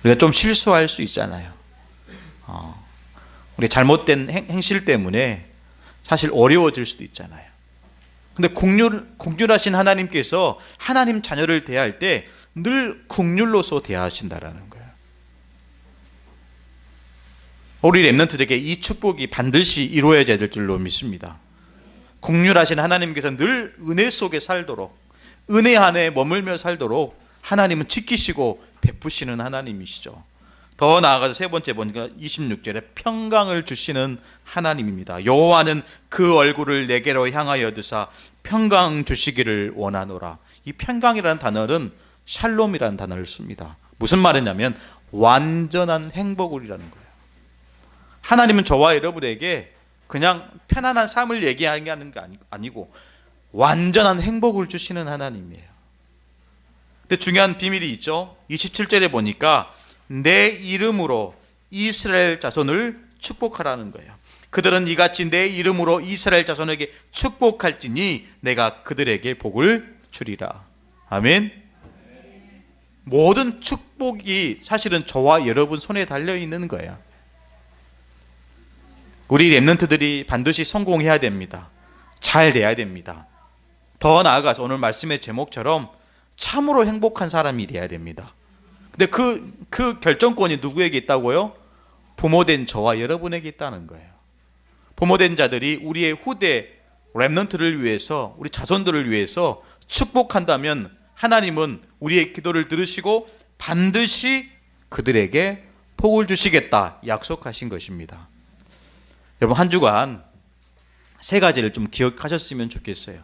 우리가 좀 실수할 수 있잖아요. 우리 잘못된 행실 때문에 사실 어려워질 수도 있잖아요. 근데 국률하신 하나님께서 하나님 자녀를 대할 때 늘 국률로서 대하신다라는 거예요. 우리 렘넌트들에게 이 축복이 반드시 이루어져야 될 줄로 믿습니다. 국률하신 하나님께서 늘 은혜 속에 살도록, 은혜 안에 머물며 살도록 하나님은 지키시고 베푸시는 하나님이시죠. 더 나아가서 세 번째 보니까 26절에 평강을 주시는 하나님입니다. 여호와는 그 얼굴을 내게로 향하여 드사 평강 주시기를 원하노라. 이 평강이라는 단어는 샬롬이라는 단어를 씁니다. 무슨 말이냐면 완전한 행복을이라는 거예요. 하나님은 저와 여러분에게 그냥 편안한 삶을 얘기하는 게 아니고 완전한 행복을 주시는 하나님이에요. 근데 중요한 비밀이 있죠. 27절에 보니까 내 이름으로 이스라엘 자손을 축복하라는 거예요. 그들은 이같이 내 이름으로 이스라엘 자손에게 축복할지니 내가 그들에게 복을 주리라. 아멘. 모든 축복이 사실은 저와 여러분 손에 달려있는 거예요. 우리 렘넌트들이 반드시 성공해야 됩니다. 잘 돼야 됩니다. 더 나아가서 오늘 말씀의 제목처럼 참으로 행복한 사람이 돼야 됩니다. 근데 그 결정권이 누구에게 있다고요? 부모된 저와 여러분에게 있다는 거예요. 부모된 자들이 우리의 후대 렘넌트를 위해서, 우리 자손들을 위해서 축복한다면 하나님은 우리의 기도를 들으시고 반드시 그들에게 복을 주시겠다 약속하신 것입니다. 여러분, 한 주간 세 가지를 좀 기억하셨으면 좋겠어요.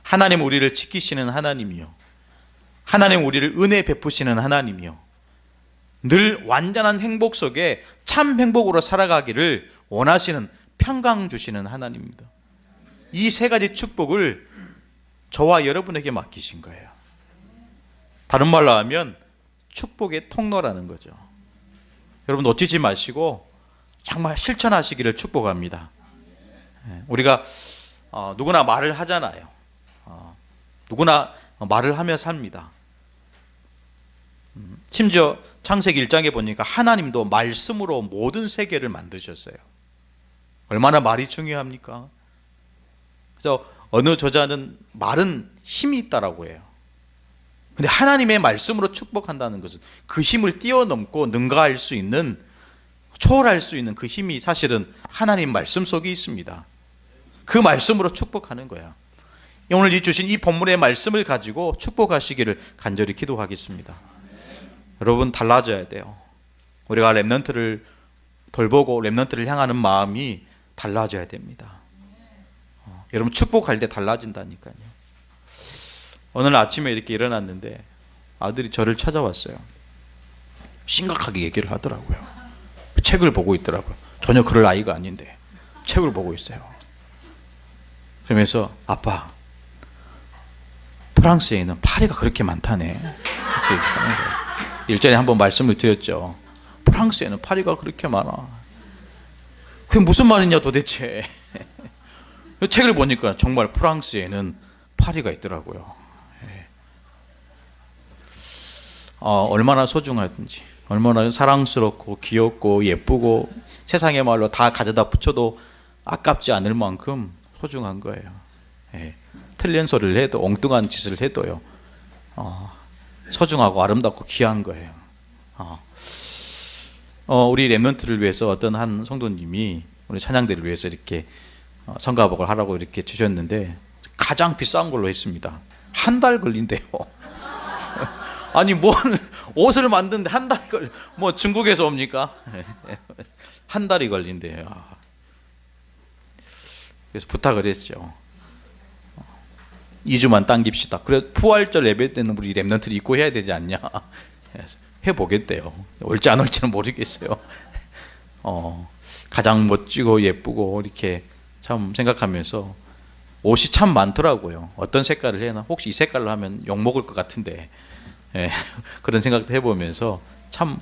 하나님 우리를 지키시는 하나님이요, 하나님 우리를 은혜 베푸시는 하나님이요, 늘 완전한 행복 속에 참 행복으로 살아가기를 원하시는 평강 주시는 하나님입니다. 이 세 가지 축복을 저와 여러분에게 맡기신 거예요. 다른 말로 하면 축복의 통로라는 거죠. 여러분 놓치지 마시고 정말 실천하시기를 축복합니다. 우리가 누구나 말을 하잖아요. 누구나 말을 하며 삽니다. 심지어 창세기 1장에 보니까 하나님도 말씀으로 모든 세계를 만드셨어요. 얼마나 말이 중요합니까? 그래서 어느 저자는 말은 힘이 있다라고 해요. 근데 하나님의 말씀으로 축복한다는 것은 그 힘을 뛰어넘고 능가할 수 있는, 초월할 수 있는 그 힘이 사실은 하나님 말씀 속에 있습니다. 그 말씀으로 축복하는 거야. 오늘 이 주신 이 본문의 말씀을 가지고 축복하시기를 간절히 기도하겠습니다. 여러분, 달라져야 돼요. 우리가 렘넌트를 돌보고 렘넌트를 향하는 마음이 달라져야 됩니다. 여러분, 축복할 때 달라진다니까요. 오늘 아침에 이렇게 일어났는데 아들이 저를 찾아왔어요. 심각하게 얘기를 하더라고요. 책을 보고 있더라고요. 전혀 그럴 아이가 아닌데 책을 보고 있어요. 그러면서 아빠, 프랑스에는 파리가 그렇게 많다네. 이렇게 하는 거예요. 일전에 한번 말씀을 드렸죠. 프랑스에는 파리가 그렇게 많아. 그게 무슨 말이냐 도대체. 책을 보니까 정말 프랑스에는 파리가 있더라고요. 얼마나 소중하든지, 얼마나 사랑스럽고 귀엽고 예쁘고 세상의 말로 다 가져다 붙여도 아깝지 않을 만큼 소중한 거예요. 틀린 소리를 해도, 엉뚱한 짓을 해도요, 소중하고 아름답고 귀한 거예요. 우리 렘넌트를 위해서 어떤 한 성도님이 우리 찬양대를 위해서 이렇게 성가복을 하라고 이렇게 주셨는데 가장 비싼 걸로 했습니다. 한 달 걸린대요. 아니, 뭔 옷을 만드는데 한 달 뭐 중국에서 옵니까? 한 달이 걸린대요. 그래서 부탁을 했죠. 2주만 당깁시다. 그래, 부활절 예배 때는 우리 렘넌트를 입고 해야 되지 않냐? 해보겠대요. 올지 안 올지는 모르겠어요. 가장 멋지고 예쁘고 이렇게 참 생각하면서 옷이 참 많더라고요. 어떤 색깔을 해나? 혹시 이 색깔로 하면 욕먹을 것 같은데, 그런 생각도 해보면서 참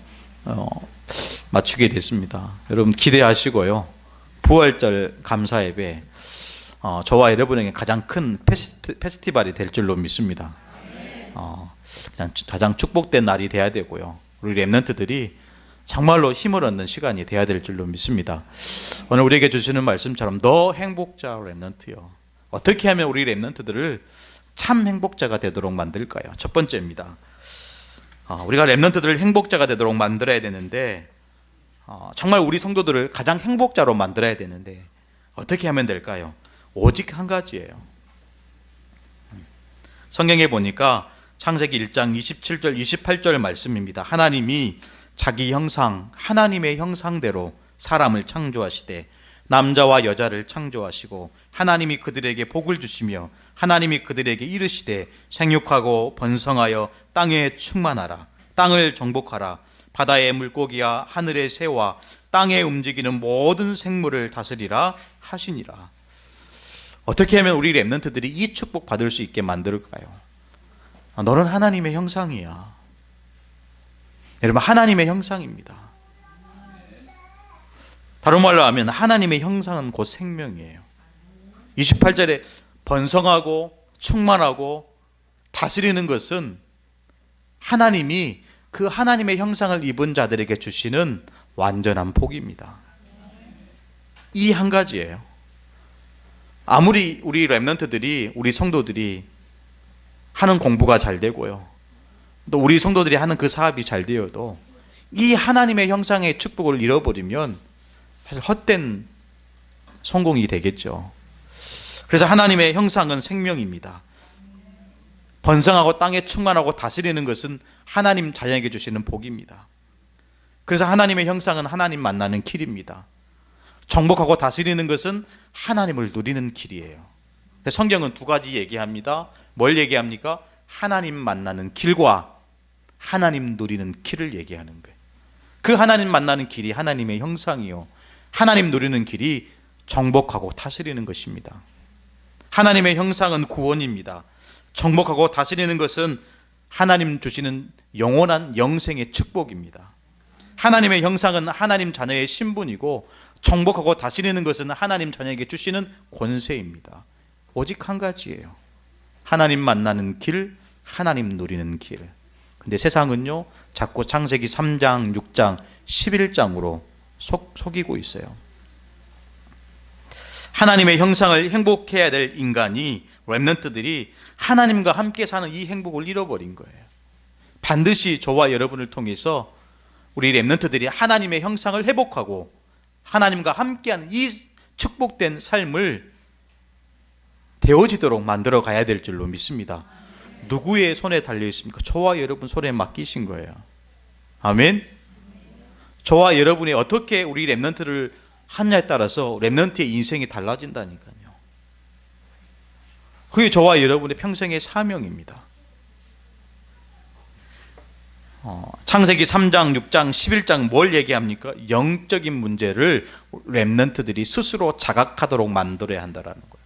맞추게 됐습니다. 여러분 기대하시고요. 부활절 감사 예배, 저와 여러분에게 가장 큰 페스티벌이 될 줄로 믿습니다. 그냥 가장 축복된 날이 돼야 되고요. 우리 렘넌트들이 정말로 힘을 얻는 시간이 돼야 될 줄로 믿습니다. 오늘 우리에게 주시는 말씀처럼 너 행복자 렘넌트요. 어떻게 하면 우리 렘넌트들을 참 행복자가 되도록 만들까요? 첫 번째입니다. 우리가 렘넌트들을 행복자가 되도록 만들어야 되는데 정말 우리 성도들을 가장 행복자로 만들어야 되는데 어떻게 하면 될까요? 오직 한 가지예요. 성경에 보니까 창세기 1장 27절 28절 말씀입니다. 하나님이 자기 형상, 하나님의 형상대로 사람을 창조하시되 남자와 여자를 창조하시고 하나님이 그들에게 복을 주시며 하나님이 그들에게 이르시되 생육하고 번성하여 땅에 충만하라. 땅을 정복하라. 바다의 물고기와 하늘의 새와 땅에 움직이는 모든 생물을 다스리라 하시니라. 어떻게 하면 우리 렘넌트들이 이 축복 받을 수 있게 만들까요? 너는 하나님의 형상이야. 여러분, 하나님의 형상입니다. 다른 말로 하면 하나님의 형상은 곧 생명이에요. 28절에 번성하고 충만하고 다스리는 것은 하나님이 그 하나님의 형상을 입은 자들에게 주시는 완전한 복입니다. 이 한 가지예요. 아무리 우리 렘넌트들이, 우리 성도들이 하는 공부가 잘 되고요, 또 우리 성도들이 하는 그 사업이 잘 되어도 이 하나님의 형상의 축복을 잃어버리면 사실 헛된 성공이 되겠죠. 그래서 하나님의 형상은 생명입니다. 번성하고 땅에 충만하고 다스리는 것은 하나님 자녀에게 주시는 복입니다. 그래서 하나님의 형상은 하나님 만나는 길입니다. 정복하고 다스리는 것은 하나님을 누리는 길이에요. 성경은 두 가지 얘기합니다. 뭘 얘기합니까? 하나님 만나는 길과 하나님 누리는 길을 얘기하는 거예요. 그 하나님 만나는 길이 하나님의 형상이요, 하나님 누리는 길이 정복하고 다스리는 것입니다. 하나님의 형상은 구원입니다. 정복하고 다스리는 것은 하나님 주시는 영원한 영생의 축복입니다. 하나님의 형상은 하나님 자녀의 신분이고 정복하고 다스리는 것은 하나님 자녀에게 주시는 권세입니다. 오직 한 가지예요. 하나님 만나는 길, 하나님 누리는 길. 근데 세상은요, 자꾸 창세기 3장, 6장, 11장으로 속이고 있어요. 하나님의 형상을 행복해야 될 인간이, 렘넌트들이 하나님과 함께 사는 이 행복을 잃어버린 거예요. 반드시 저와 여러분을 통해서 우리 렘넌트들이 하나님의 형상을 회복하고 하나님과 함께하는 이 축복된 삶을 되어지도록 만들어 가야 될 줄로 믿습니다. 누구의 손에 달려 있습니까? 저와 여러분 손에 맡기신 거예요. 아멘. 저와 여러분이 어떻게 우리 렘넌트를 하느냐에 따라서 렘넌트의 인생이 달라진다니까요. 그게 저와 여러분의 평생의 사명입니다. 창세기 3장, 6장, 11장 뭘 얘기합니까? 영적인 문제를 렘넌트들이 스스로 자각하도록 만들어야 한다는 거예요.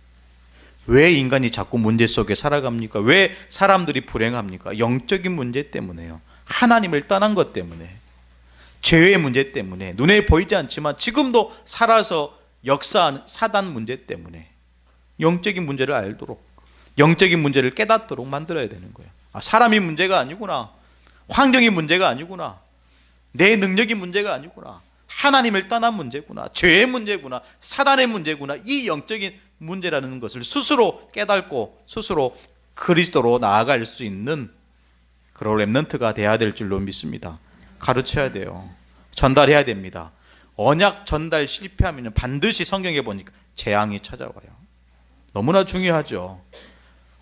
왜 인간이 자꾸 문제 속에 살아갑니까? 왜 사람들이 불행합니까? 영적인 문제 때문에요. 하나님을 떠난 것 때문에, 죄의 문제 때문에, 눈에 보이지 않지만 지금도 살아서 역사하는 사단 문제 때문에 영적인 문제를 알도록, 영적인 문제를 깨닫도록 만들어야 되는 거예요. 사람이 문제가 아니구나, 환경이 문제가 아니구나, 내 능력이 문제가 아니구나, 하나님을 떠난 문제구나, 죄의 문제구나, 사단의 문제구나, 이 영적인 문제라는 것을 스스로 깨닫고 스스로 그리스도로 나아갈 수 있는 그런 렘넌트가 돼야 될 줄로 믿습니다. 가르쳐야 돼요. 전달해야 됩니다. 언약 전달 실패하면 반드시 성경에 보니까 재앙이 찾아와요. 너무나 중요하죠.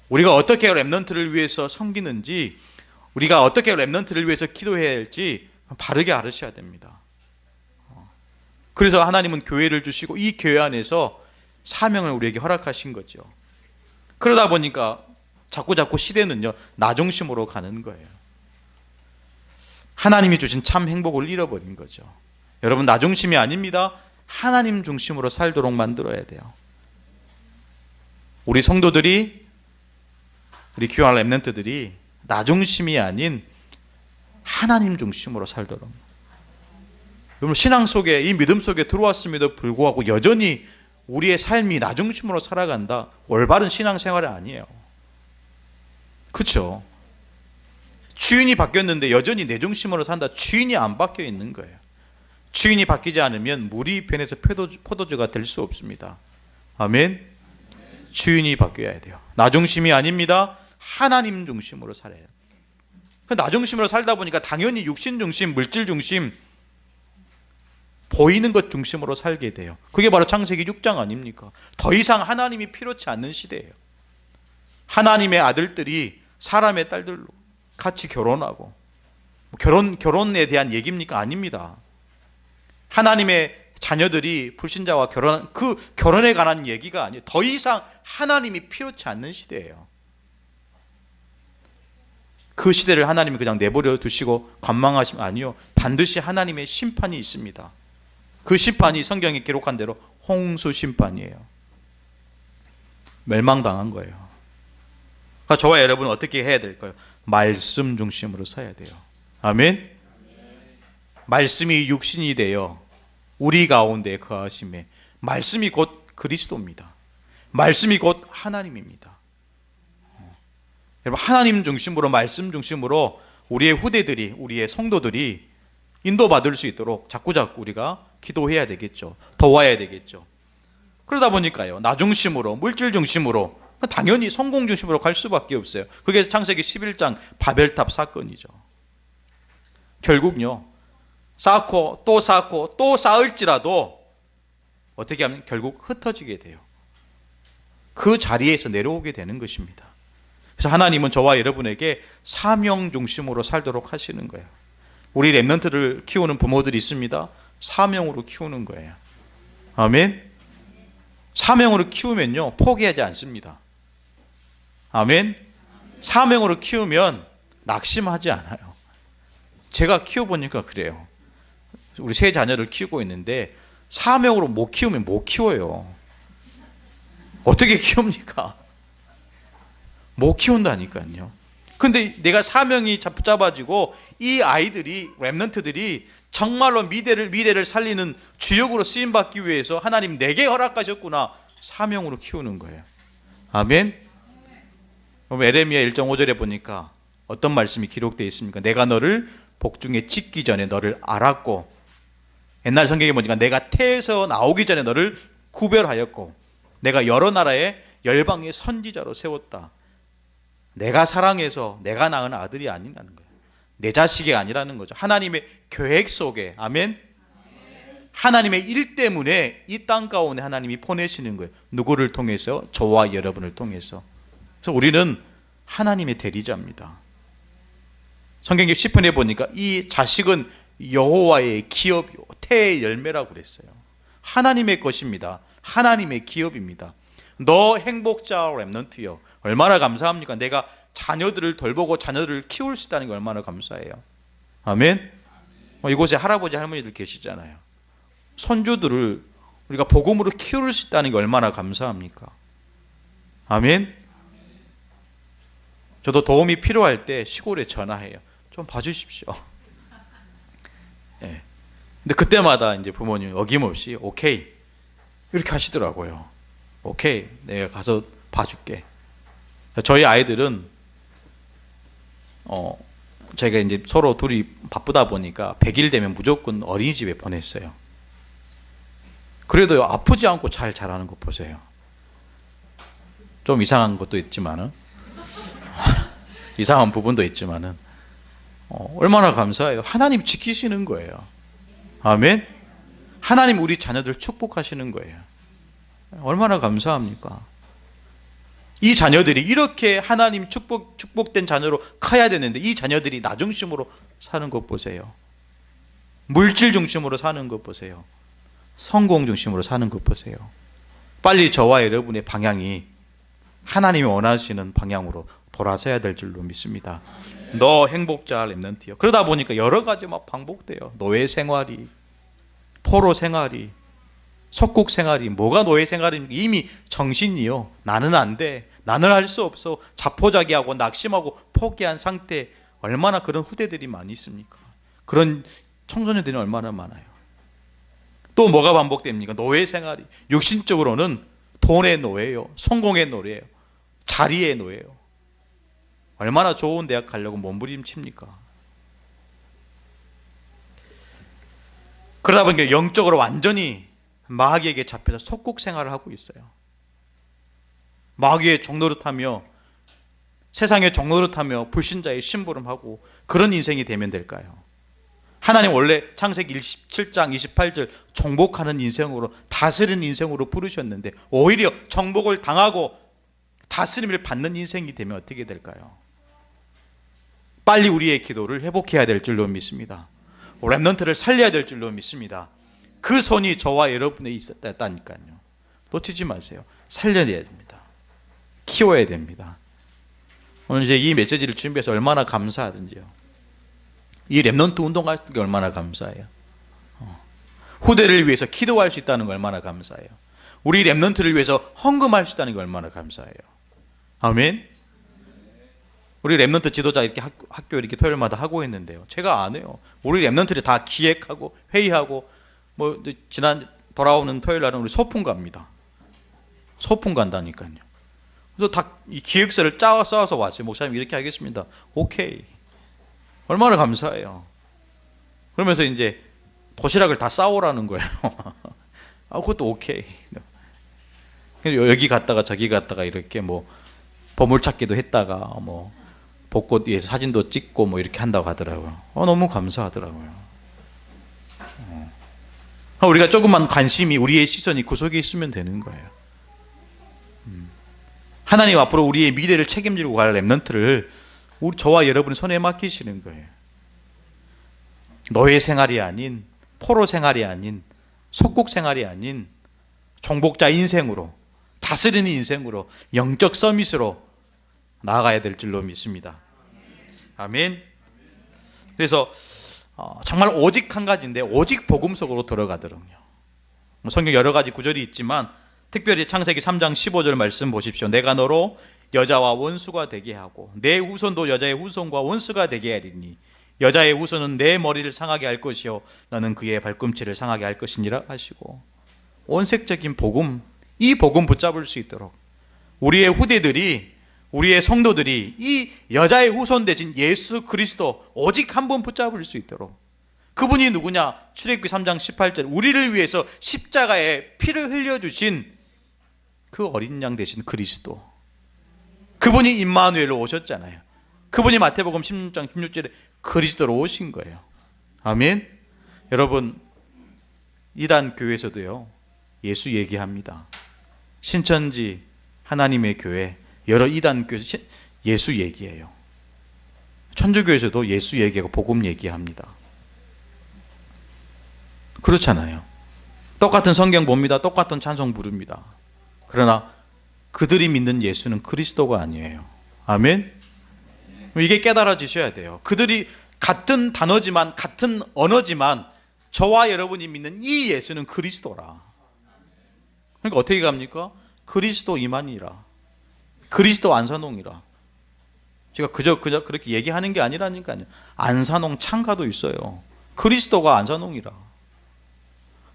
우리가 어떻게 렘넌트를 위해서 섬기는지, 우리가 어떻게 렘넌트를 위해서 기도해야 할지 바르게 알으셔야 됩니다. 그래서 하나님은 교회를 주시고 이 교회 안에서 사명을 우리에게 허락하신 거죠. 그러다 보니까 자꾸 시대는요, 나 중심으로 가는 거예요. 하나님이 주신 참 행복을 잃어버린 거죠. 여러분, 나 중심이 아닙니다. 하나님 중심으로 살도록 만들어야 돼요. 우리 성도들이, 우리 귀한 렘넌트들이 나 중심이 아닌 하나님 중심으로 살도록. 여러분, 신앙 속에, 이 믿음 속에 들어왔음에도 불구하고 여전히 우리의 삶이 나 중심으로 살아간다, 올바른 신앙생활이 아니에요. 그렇죠? 주인이 바뀌었는데 여전히 내 중심으로 산다. 주인이 안 바뀌어 있는 거예요. 주인이 바뀌지 않으면 물이 변해서 포도주가 될 수 없습니다. 아멘. 주인이 바뀌어야 돼요. 나 중심이 아닙니다. 하나님 중심으로 살아야 돼요. 나 중심으로 살다 보니까 당연히 육신 중심, 물질 중심, 보이는 것 중심으로 살게 돼요. 그게 바로 창세기 6장 아닙니까? 더 이상 하나님이 필요치 않는 시대예요. 하나님의 아들들이 사람의 딸들로 같이 결혼하고, 결혼에 대한 얘기입니까? 아닙니다. 하나님의 자녀들이 불신자와 결혼한 그 결혼에 관한 얘기가 아니에요. 더 이상 하나님이 필요치 않는 시대예요. 그 시대를 하나님이 그냥 내버려 두시고 관망하시면 아니요. 반드시 하나님의 심판이 있습니다. 그 심판이 성경에 기록한 대로 홍수 심판이에요. 멸망당한 거예요. 그러니까 저와 여러분은 어떻게 해야 될까요? 말씀 중심으로 서야 돼요. 아멘. 말씀이 육신이 되어 우리 가운데 거하심에, 말씀이 곧 그리스도입니다. 말씀이 곧 하나님입니다. 여러분, 하나님 중심으로, 말씀 중심으로 우리의 후대들이, 우리의 성도들이 인도받을 수 있도록 자꾸자꾸 우리가 기도해야 되겠죠. 도와야 되겠죠. 그러다 보니까요, 나 중심으로, 물질 중심으로, 당연히 성공 중심으로 갈 수밖에 없어요. 그게 창세기 11장 바벨탑 사건이죠. 결국요, 쌓고 또 쌓고 또 쌓을지라도 어떻게 하면 결국 흩어지게 돼요. 그 자리에서 내려오게 되는 것입니다. 그래서 하나님은 저와 여러분에게 사명 중심으로 살도록 하시는 거예요. 우리 렘넌트를 키우는 부모들이 있습니다. 사명으로 키우는 거예요. 아멘. 사명으로 키우면요, 포기하지 않습니다. 아멘. 사명으로 키우면 낙심하지 않아요. 제가 키워보니까 그래요. 우리 세 자녀를 키우고 있는데 사명으로 못 키우면 못 키워요. 어떻게 키웁니까? 못 키운다니까요. 근데 내가 사명이 붙잡아지고 이 아이들이, 렘넌트들이 정말로 미래를 살리는 주역으로 쓰임받기 위해서 하나님 내게 허락하셨구나, 사명으로 키우는 거예요. 아멘. 에레미야 1.5절에 보니까 어떤 말씀이 기록되어 있습니까? 내가 너를 복중에 짓기 전에 너를 알았고, 옛날 성경에 보니까 내가 태에서 나오기 전에 너를 구별하였고, 내가 여러 나라의 열방의 선지자로 세웠다. 내가 사랑해서 내가 낳은 아들이 아니라는 거예요. 내 자식이 아니라는 거죠. 하나님의 계획 속에, 아멘. 하나님의 일 때문에 이 땅 가운데 하나님이 보내시는 거예요. 누구를 통해서? 저와 여러분을 통해서. 그래서 우리는 하나님의 대리자입니다. 성경 10편에 보니까 이 자식은 여호와의 기업이요 태의 열매라고 그랬어요. 하나님의 것입니다. 하나님의 기업입니다. 너 행복자 렘넌트요, 얼마나 감사합니까? 내가 자녀들을 돌보고 자녀들을 키울 수 있다는 게 얼마나 감사해요. 아멘. 이곳에 할아버지 할머니들 계시잖아요. 손주들을 우리가 복음으로 키울 수 있다는 게 얼마나 감사합니까? 아멘. 저도 도움이 필요할 때 시골에 전화해요. 좀 봐주십시오. 예. 근데 그때마다 이제 부모님이 어김없이 오케이 이렇게 하시더라고요. 오케이, 내가 가서 봐줄게. 저희 아이들은 저희가 이제 서로 둘이 바쁘다 보니까 100일 되면 무조건 어린이집에 보냈어요. 그래도 아프지 않고 잘 자라는 거 보세요. 좀 이상한 것도 있지만은 이상한 부분도 있지만은 얼마나 감사해요. 하나님 지키시는 거예요. 아멘. 하나님 우리 자녀들 축복하시는 거예요. 얼마나 감사합니까? 이 자녀들이 이렇게 하나님 축복된 자녀로 커야 되는데 이 자녀들이 나 중심으로 사는 것 보세요. 물질 중심으로 사는 것 보세요. 성공 중심으로 사는 것 보세요. 빨리 저와 여러분의 방향이 하나님이 원하시는 방향으로 돌아서야 될 줄로 믿습니다. 너 행복자 렘넌트요. 그러다 보니까 여러 가지 막 반복돼요. 노예 생활이, 포로 생활이, 속국 생활이. 뭐가 노예 생활입니까? 이미 정신이요, 나는 안 돼, 나는 할 수 없어, 자포자기하고 낙심하고 포기한 상태. 얼마나 그런 후대들이 많이 있습니까? 그런 청소년들이 얼마나 많아요. 또 뭐가 반복됩니까? 노예 생활이. 육신적으로는 돈의 노예요, 성공의 노예요, 자리의 노예요. 얼마나 좋은 대학 가려고 몸부림칩니까? 그러다 보니까 영적으로 완전히 마귀에게 잡혀서 속국 생활을 하고 있어요. 마귀의 종노릇하며 세상의 종노릇하며 불신자의 심부름하고 그런 인생이 되면 될까요? 하나님 원래 창세기 17장 28절 정복하는 인생으로, 다스리는 인생으로 부르셨는데 오히려 정복을 당하고 다스림을 받는 인생이 되면 어떻게 될까요? 빨리 우리의 기도를 회복해야 될 줄로 믿습니다. 렘넌트를 살려야 될 줄로 믿습니다. 그 손이 저와 여러분에 있었다니까요. 놓치지 마세요. 살려야 됩니다. 키워야 됩니다. 오늘 이제 이 메시지를 준비해서 얼마나 감사하든지요. 이 렘넌트 운동할 때 얼마나 감사해요. 후대를 위해서 기도할 수 있다는 거 얼마나 감사해요. 우리 렘넌트를 위해서 헌금할 수 있다는 게 얼마나 감사해요. 아멘. 우리 렘넌트 지도자 이렇게 학교 이렇게 토요일마다 하고 있는데요. 제가 안 해요. 우리 렘넌트를 다 기획하고 회의하고 뭐 지난 돌아오는 토요일 날은 우리 소풍 갑니다. 소풍 간다니까요. 그래서 다 이 기획서를 써서 왔어요. 목사님 이렇게 하겠습니다. 오케이. 얼마나 감사해요. 그러면서 이제 도시락을 다 싸오라는 거예요. 아, 그것도 오케이. 여기 갔다가 저기 갔다가 이렇게 뭐 보물찾기도 했다가 뭐 벚꽃 위에서 사진도 찍고 뭐 이렇게 한다고 하더라고요. 너무 감사하더라고요. 우리가 조금만 관심이, 우리의 시선이 그 속에 있으면 되는 거예요. 하나님 앞으로 우리의 미래를 책임지고 갈 렘넌트를 저와 여러분의 손에 맡기시는 거예요. 노예 생활이 아닌, 포로 생활이 아닌, 속국 생활이 아닌 종복자 인생으로, 다스리는 인생으로, 영적 서밋으로 나아가야 될 줄로 믿습니다. 아멘. 그래서 정말 오직 한 가지인데 오직 복음 속으로 들어가더군요. 성경 여러 가지 구절이 있지만 특별히 창세기 3장 15절 말씀 보십시오. 내가 너로 여자와 원수가 되게 하고 내 후손도 여자의 후손과 원수가 되게 하리니 여자의 후손은 내 머리를 상하게 할 것이요 너는 그의 발꿈치를 상하게 할 것이니라 하시고, 원색적인 복음, 이 복음 붙잡을 수 있도록 우리의 후대들이, 우리의 성도들이 이 여자의 후손 대신 예수 그리스도 오직 한 분 붙잡을 수 있도록, 그분이 누구냐? 출애굽기 3장 18절 우리를 위해서 십자가에 피를 흘려주신 그 어린 양 대신 그리스도, 그분이 임마누엘로 오셨잖아요. 그분이 마태복음 16장 16절에 그리스도로 오신 거예요. 아멘. 여러분, 이단 교회에서도요 예수 얘기합니다. 신천지 하나님의 교회, 여러 이단 교회에서 예수 얘기해요. 천주교에서도 예수 얘기하고 복음 얘기합니다. 그렇잖아요. 똑같은 성경 봅니다. 똑같은 찬송 부릅니다. 그러나 그들이 믿는 예수는 그리스도가 아니에요. 아멘. 이게 깨달아지셔야 돼요. 그들이 같은 단어지만, 같은 언어지만 저와 여러분이 믿는 이 예수는 그리스도라. 그러니까 어떻게 갑니까? 그리스도 이만이라, 그리스도 안산홍이라. 제가 그저 그렇게 얘기하는 게 아니라니까요. 안산홍 창가도 있어요. 그리스도가 안산홍이라.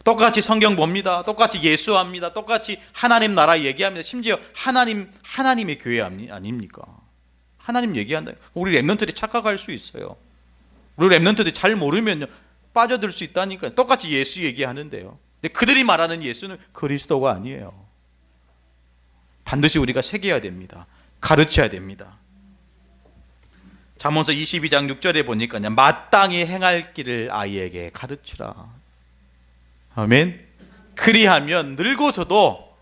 똑같이 성경 봅니다. 똑같이 예수합니다. 똑같이 하나님 나라 얘기합니다. 심지어 하나님의 교회 아닙니까? 하나님 얘기한다. 우리 렘넌트들이 착각할 수 있어요. 우리 렘넌트들이 잘 모르면요 빠져들 수 있다니까요. 똑같이 예수 얘기하는데요. 근데 그들이 말하는 예수는 그리스도가 아니에요. 반드시 우리가 새겨야 됩니다. 가르쳐야 됩니다. 잠언서 22장 6절에 보니까 마땅히 행할 길을 아이에게 가르치라. 아멘. 그리하면 늙어서도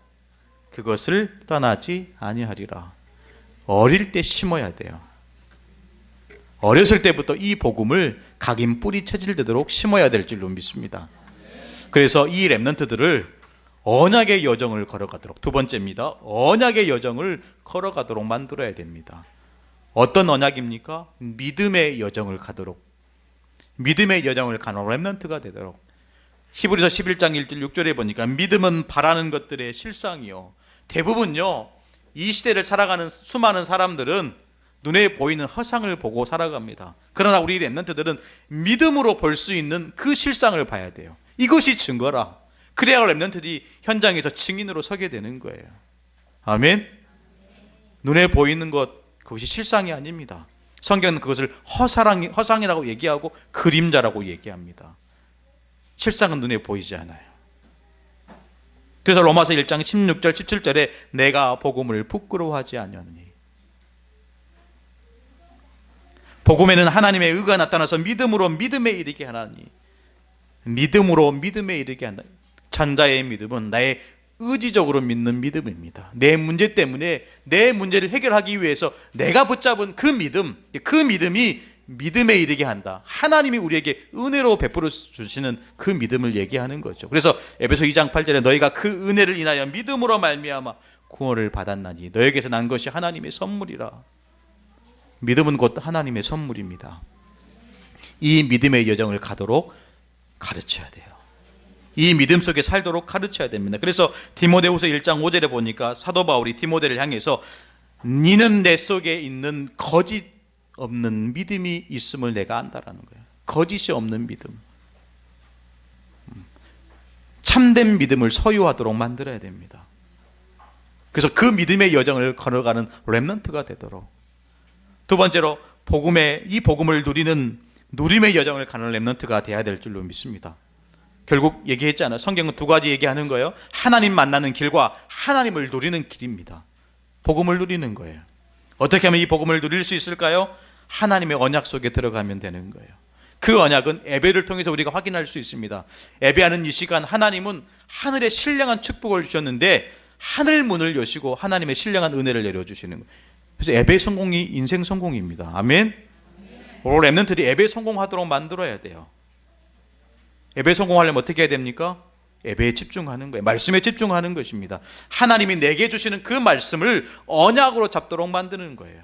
그것을 떠나지 아니하리라. 어릴 때 심어야 돼요. 어렸을 때부터 이 복음을 각인 뿌리 체질되도록 심어야 될 줄로 믿습니다. 그래서 이 렘넌트들을 언약의 여정을 걸어가도록, 두 번째입니다. 언약의 여정을 걸어가도록 만들어야 됩니다. 어떤 언약입니까? 믿음의 여정을 가도록, 믿음의 여정을 가는 렘넌트가 되도록. 히브리서 11장 1절 6절에 보니까 믿음은 바라는 것들의 실상이요. 대부분요 이 시대를 살아가는 수많은 사람들은 눈에 보이는 허상을 보고 살아갑니다. 그러나 우리 렘넌트들은 믿음으로 볼 수 있는 그 실상을 봐야 돼요. 이것이 증거라. 그래야 렘넌트들이 현장에서 증인으로 서게 되는 거예요. 아멘. 눈에 보이는 것, 그것이 실상이 아닙니다. 성경은 그것을 허상이라고 얘기하고 그림자라고 얘기합니다. 실상은 눈에 보이지 않아요. 그래서 로마서 1장 16절 17절에 내가 복음을 부끄러워하지 아니하느니, 복음에는 하나님의 의가 나타나서 믿음으로 믿음에 이르게 하나니, 믿음으로 믿음에 이르게 한다. 전자의 믿음은 나의 의지적으로 믿는 믿음입니다. 내 문제 때문에 내 문제를 해결하기 위해서 내가 붙잡은 그 믿음이 믿음에 이르게 한다. 하나님이 우리에게 은혜로 베풀어 주시는 그 믿음을 얘기하는 거죠. 그래서 에베소 2장 8절에 너희가 그 은혜를 인하여 믿음으로 말미암아 구원을 받았나니 너에게서 난 것이 하나님의 선물이라. 믿음은 곧 하나님의 선물입니다. 이 믿음의 여정을 가도록 가르쳐야 돼요. 이 믿음 속에 살도록 가르쳐야 됩니다. 그래서 디모데후서 1장 5절에 보니까 사도 바울이 디모데를 향해서 니는 내 속에 있는 거짓 없는 믿음이 있음을 내가 안다라는 거예요. 거짓이 없는 믿음, 참된 믿음을 소유하도록 만들어야 됩니다. 그래서 그 믿음의 여정을 걸어가는 렘넌트가 되도록. 두 번째로 이 복음을 누리는 누림의 여정을 가는 렘넌트가 돼야 될 줄로 믿습니다. 결국 얘기했잖아요. 성경은 두 가지 얘기하는 거예요. 하나님 만나는 길과 하나님을 누리는 길입니다. 복음을 누리는 거예요. 어떻게 하면 이 복음을 누릴 수 있을까요? 하나님의 언약 속에 들어가면 되는 거예요. 그 언약은 예배를 통해서 우리가 확인할 수 있습니다. 예배하는 이 시간 하나님은 하늘의 신령한 축복을 주셨는데 하늘 문을 여시고 하나님의 신령한 은혜를 내려주시는 거예요. 그래서 예배 성공이 인생 성공입니다. 아멘. 오늘 렘넌트들이 예배 성공하도록 만들어야 돼요. 예배 성공하려면 어떻게 해야 됩니까? 예배에 집중하는 거예요. 말씀에 집중하는 것입니다. 하나님이 내게 주시는 그 말씀을 언약으로 잡도록 만드는 거예요.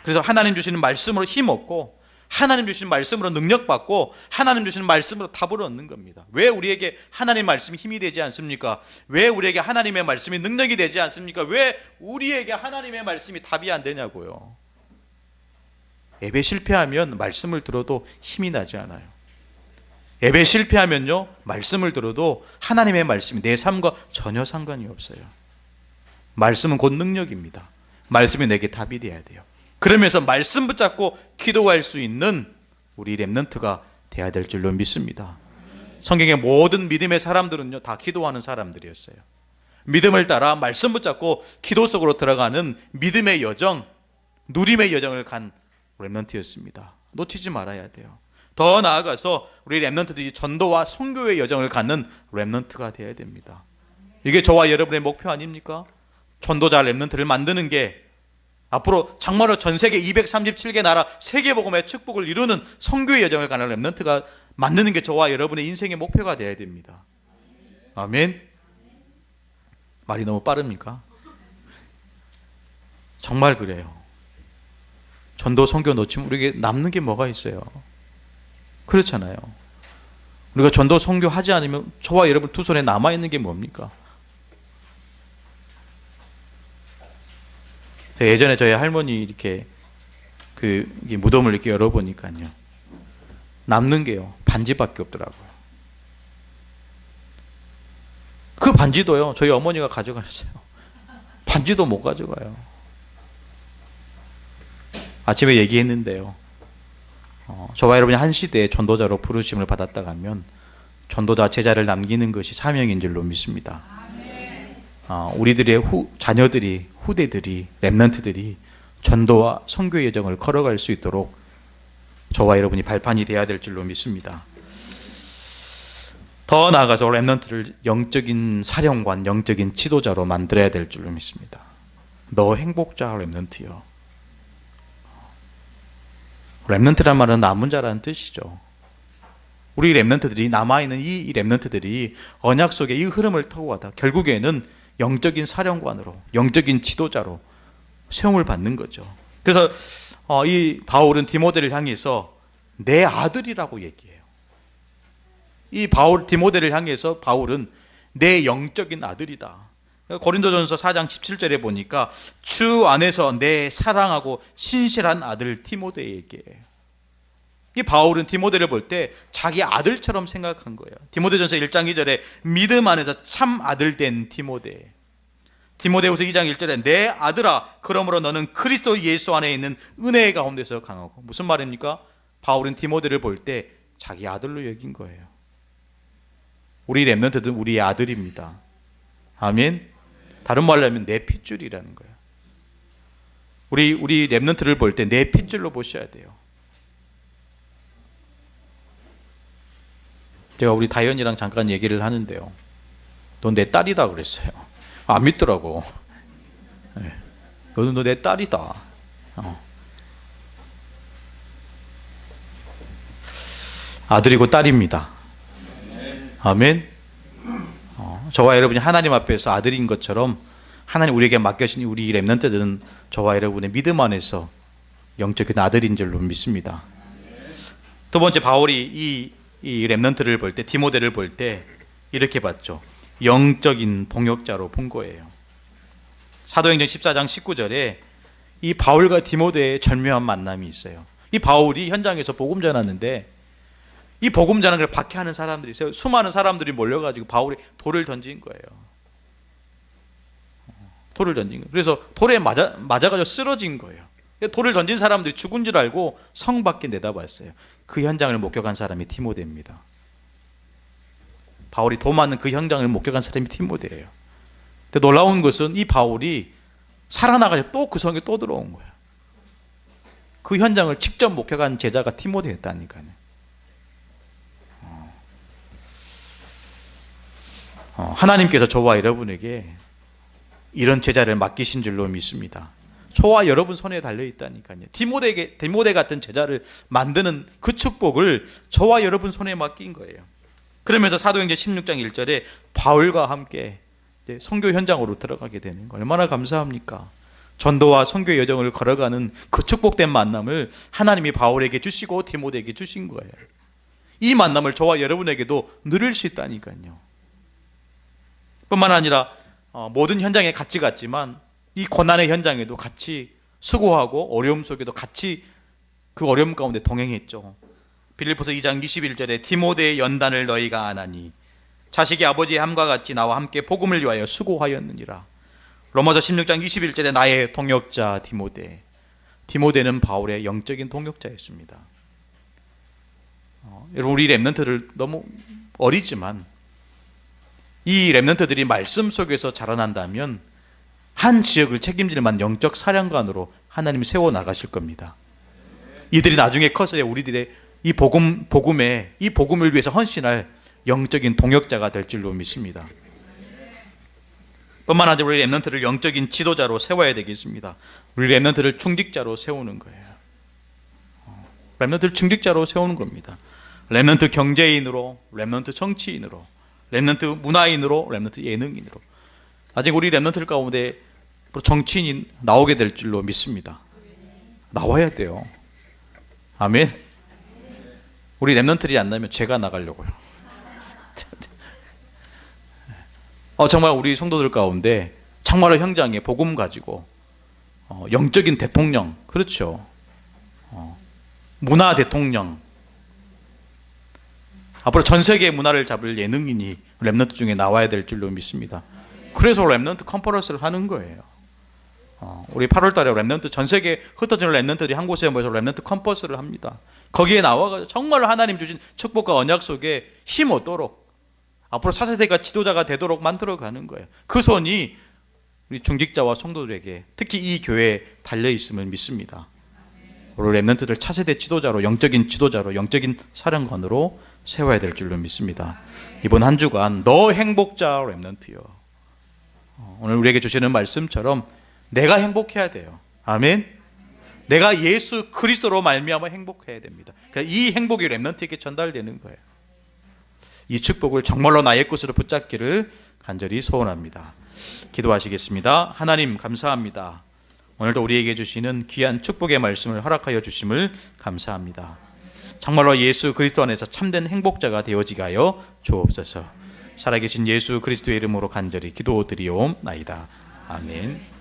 그래서 하나님 주시는 말씀으로 힘없고 하나님 주시는 말씀으로 능력받고 하나님 주시는 말씀으로 답을 얻는 겁니다. 왜 우리에게 하나님의 말씀이 힘이 되지 않습니까? 왜 우리에게 하나님의 말씀이 능력이 되지 않습니까? 왜 우리에게 하나님의 말씀이 답이 안 되냐고요. 예배 실패하면 말씀을 들어도 힘이 나지 않아요. 예배 실패하면요, 말씀을 들어도 하나님의 말씀이 내 삶과 전혀 상관이 없어요. 말씀은 곧 능력입니다. 말씀이 내게 답이 돼야 돼요. 그러면서 말씀 붙잡고 기도할 수 있는 우리 렘넌트가 돼야 될 줄로 믿습니다. 성경의 모든 믿음의 사람들은요, 다 기도하는 사람들이었어요. 믿음을 따라 말씀 붙잡고 기도 속으로 들어가는 믿음의 여정, 누림의 여정을 간 렘넌트였습니다. 놓치지 말아야 돼요. 더 나아가서 우리 렘넌트들이 전도와 선교의 여정을 갖는 렘넌트가 되어야 됩니다. 이게 저와 여러분의 목표 아닙니까? 전도자 렘넌트를 만드는 게 앞으로 정말로 전 세계 237개 나라 세계복음의 축복을 이루는 선교의 여정을 가는 렘넌트가 만드는 게 저와 여러분의 인생의 목표가 되어야 됩니다. 아멘. 말이 너무 빠릅니까? 정말 그래요. 전도 선교 놓치면 우리에게 남는 게 뭐가 있어요? 그렇잖아요. 우리가 전도 선교하지 않으면 저와 여러분 두 손에 남아있는 게 뭡니까? 예전에 저희 할머니 이렇게 무덤을 이렇게 열어보니까요, 남는 게요, 반지밖에 없더라고요. 그 반지도요, 저희 어머니가 가져가셨어요. 반지도 못 가져가요. 아침에 얘기했는데요, 저와 여러분이 한 시대에 전도자로 부르심을 받았다가 하면 전도자 제자를 남기는 것이 사명인 줄로 믿습니다. 우리들의 자녀들이, 후대들이, 렘넌트들이 전도와 선교의 여정을 걸어갈 수 있도록 저와 여러분이 발판이 되어야 될 줄로 믿습니다. 더 나아가서 렘넌트를 영적인 사령관, 영적인 지도자로 만들어야 될 줄로 믿습니다. 너 행복자 렘넌트요. 렘넌트란 말은 남은 자라는 뜻이죠. 우리 렘넌트들이, 남아있는 이 렘넌트들이 언약 속에 이 흐름을 타고 가다 결국에는 영적인 사령관으로, 영적인 지도자로 세움을 받는 거죠. 그래서 이 바울은 디모데를 향해서 내 아들이라고 얘기해요. 디모데를 향해서 바울은 내 영적인 아들이다. 고린도전서 4장 17절에 보니까 주 안에서 내 사랑하고 신실한 아들 디모데에게, 이 바울은 디모데를 볼 때 자기 아들처럼 생각한 거예요. 디모데전서 1장 2절에 믿음 안에서 참 아들 된 디모데 디모데후서 2장 1절에 내 아들아 그러므로 너는 그리스도 예수 안에 있는 은혜 가운데서 강하고. 무슨 말입니까? 바울은 디모데를 볼 때 자기 아들로 여긴 거예요. 우리 렘넌트들은 우리의 아들입니다. 아멘. 다른 말로 하면 내 핏줄이라는 거예요. 우리 렘넌트를 볼 때 내 핏줄로 보셔야 돼요. 제가 우리 다현이랑 잠깐 얘기를 하는데요. 넌 내 딸이다 그랬어요. 안 믿더라고. 네. 너는 너 내 딸이다. 아들이고 딸입니다. 아멘. 저와 여러분이 하나님 앞에서 아들인 것처럼 하나님 우리에게 맡겨진 우리 렘넌트들은 저와 여러분의 믿음 안에서 영적인 아들인 줄로 믿습니다. 두 번째, 바울이 이 렘넌트를 볼 때, 디모데를 볼 때 이렇게 봤죠. 영적인 동역자로 본 거예요. 사도행전 14장 19절에 이 바울과 디모데의 절묘한 만남이 있어요. 이 바울이 현장에서 복음 전하는데 이 복음 전하는 걸 박해하는 사람들이 있어요. 수많은 사람들이 몰려가지고 바울이 돌을 던진 거예요. 돌을 던진 거예요. 그래서 돌에 맞아가지고 쓰러진 거예요. 돌을 던진 사람들이 죽은 줄 알고 성 밖에 내다봤어요. 그 현장을 목격한 사람이 디모데입니다. 바울이 돌 맞는 그 현장을 목격한 사람이 디모데예요. 근데 놀라운 것은 이 바울이 살아나가서 또 그 성에 또 들어온 거예요. 그 현장을 직접 목격한 제자가 디모데였다니까요. 하나님께서 저와 여러분에게 이런 제자를 맡기신 줄로 믿습니다. 저와 여러분 손에 달려있다니까요. 디모데 같은 제자를 만드는 그 축복을 저와 여러분 손에 맡긴 거예요. 그러면서 사도행전 16장 1절에 바울과 함께 선교 현장으로 들어가게 되는 거 얼마나 감사합니까? 전도와 선교의 여정을 걸어가는 그 축복된 만남을 하나님이 바울에게 주시고 디모데에게 주신 거예요. 이 만남을 저와 여러분에게도 누릴 수 있다니까요. 뿐만 아니라 모든 현장에 같이 갔지만 이 고난의 현장에도 같이 수고하고 어려움 속에도 같이 그 어려움 가운데 동행했죠. 빌립보서 2장 21절에 디모데의 연단을 너희가 아나니 자식이 아버지의 함과 같이 나와 함께 복음을 위하여 수고하였느니라. 로마서 16장 21절에 나의 동역자 디모데는 바울의 영적인 동역자였습니다. 여러분, 우리 렘넌트들 너무 어리지만 이 렘넌트들이 말씀 속에서 자라난다면 한 지역을 책임질 만한 영적 사령관으로 하나님이 세워나가실 겁니다. 이들이 나중에 커서 우리들의 이 복음을 위해서 헌신할 영적인 동역자가 될 줄로 믿습니다. 뿐만 아니라 우리 렘넌트를 영적인 지도자로 세워야 되겠습니다. 우리 렘넌트를 중직자로 세우는 거예요. 렘넌트를 중직자로 세우는 겁니다. 렘넌트 경제인으로, 렘넌트 정치인으로, 렘넌트 문화인으로, 렘넌트 예능인으로. 나중에 우리 렘넌트들 가운데 정치인이 나오게 될 줄로 믿습니다. 나와야 돼요. 아멘. 우리 렘넌트들이 안 나면 제가 나가려고요. 정말 우리 성도들 가운데 정말로 현장에 복음 가지고 영적인 대통령, 그렇죠. 문화 대통령, 앞으로 전 세계의 문화를 잡을 예능인이 렘넌트 중에 나와야 될 줄로 믿습니다. 그래서 렘넌트 컨퍼런스를 하는 거예요. 우리 8월 달에 렘넌트 전 세계 흩어진 렘넌트들이 한 곳에 모여서 렘넌트 컨퍼런스를 합니다. 거기에 나와서 정말로 하나님 주신 축복과 언약 속에 힘 얻도록 앞으로 차세대가 지도자가 되도록 만들어가는 거예요. 그 손이 우리 중직자와 성도들에게 특히 이 교회에 달려있음을 믿습니다. 우리 렘넌트들 차세대 지도자로, 영적인 지도자로, 영적인 사령관으로 세워야 될 줄로 믿습니다. 이번 한 주간 너 행복자 렘넌트요. 오늘 우리에게 주시는 말씀처럼 내가 행복해야 돼요. 아멘. 내가 예수 그리스도로 말미암아 행복해야 됩니다. 이 행복이 렘넌트에게 전달되는 거예요. 이 축복을 정말로 나의 것으로 붙잡기를 간절히 소원합니다. 기도하시겠습니다. 하나님 감사합니다. 오늘도 우리에게 주시는 귀한 축복의 말씀을 허락하여 주심을 감사합니다. 정말로 예수 그리스도 안에서 참된 행복자가 되어지게 하여 주옵소서. 살아계신 예수 그리스도의 이름으로 간절히 기도드리옵나이다. 아멘.